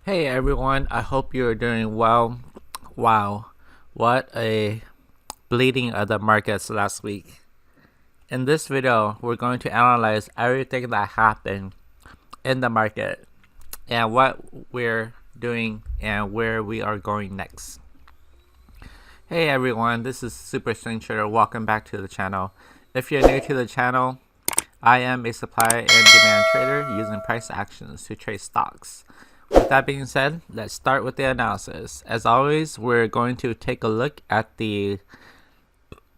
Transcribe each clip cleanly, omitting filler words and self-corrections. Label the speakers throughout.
Speaker 1: Hey everyone, I hope you're doing well. Wow, what a bleeding of the markets last week. In this video, we're going to analyze everything that happened in the market and what we're doing and where we are going next. Hey everyone, this is Super Stranger. Welcome back to the channel. If you're new to the channel, I am a supply and demand trader using price actions to trade stocks. With that being said, let's start with the analysis. As always, we're going to take a look at the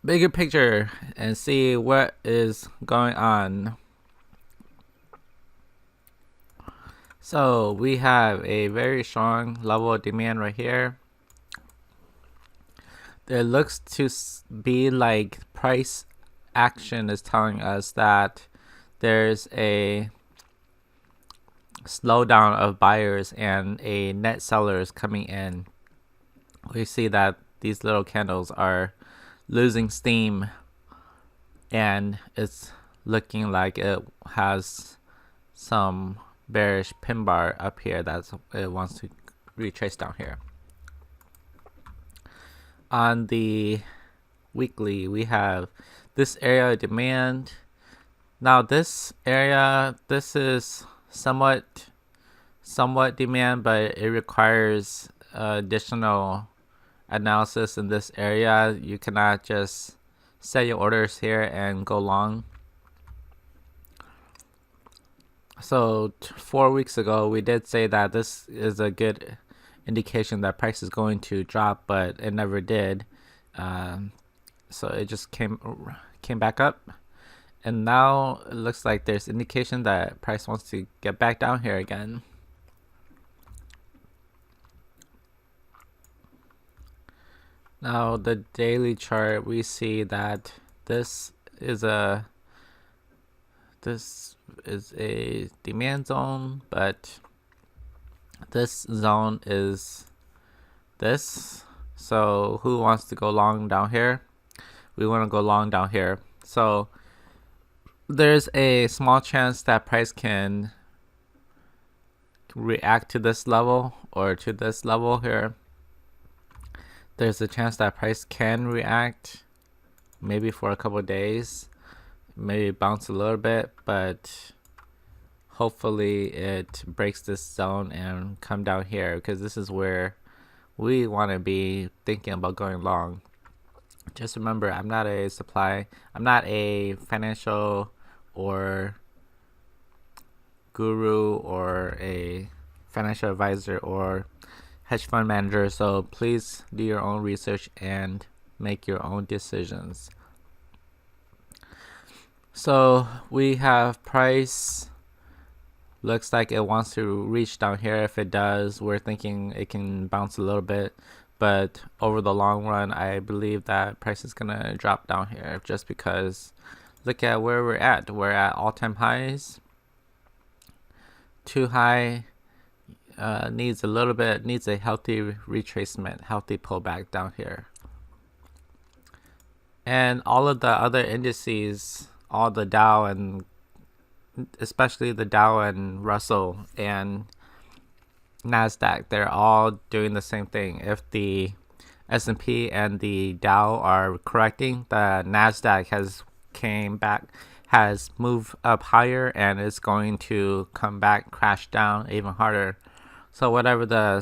Speaker 1: bigger picture and see what is going on. So we have a very strong level of demand right here. It looks to be like price action is telling us that there's a slowdown of buyers and a net sellers coming in. We see that these little candles are losing steam and it's looking like it has some bearish pin bar up here that it wants to retrace down here. On the weekly, we have this area of demand. Now this area, this is somewhat demand, but it requires additional analysis in this area. You cannot just set your orders here and go long. So 4 weeks ago we did say that this is a good indication that price is going to drop, but it never did. So it just came back up. And now it looks like there's indication that price wants to get back down here again. Now the daily chart, we see that this is a demand zone, but this zone is this. So who wants to go long down here? We want to go long down here. So there's a small chance that price can react to this level or to this level here. There's a chance that price can react maybe for a couple of days, maybe bounce a little bit, but hopefully it breaks this zone and come down here, because this is where we want to be thinking about going long. Just remember, I'm not a financial or guru or a financial advisor or hedge fund manager, so please do your own research and make your own decisions. So we have price, looks like it wants to reach down here. If it does, we're thinking it can bounce a little bit, but over the long run I believe that price is gonna drop down here, just because look at where we're at. We're at all-time highs. Too high. Needs a healthy retracement, healthy pullback down here. And all of the other indices, all the Dow, and especially the Dow and Russell and NASDAQ, they're all doing the same thing. If the S&P and the Dow are correcting, the NASDAQ has moved up higher and is going to come back, crash down even harder. So whatever the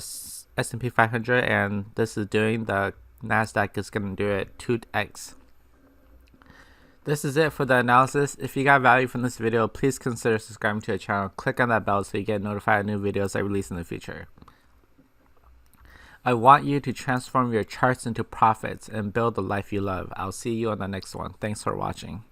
Speaker 1: S&P 500 and this is doing, the NASDAQ is going to do it 2x. This is it for the analysis. If you got value from this video, please consider subscribing to the channel. Click on that bell so you get notified of new videos I release in the future. I want you to transform your charts into profits and build the life you love. I'll see you on the next one. Thanks for watching.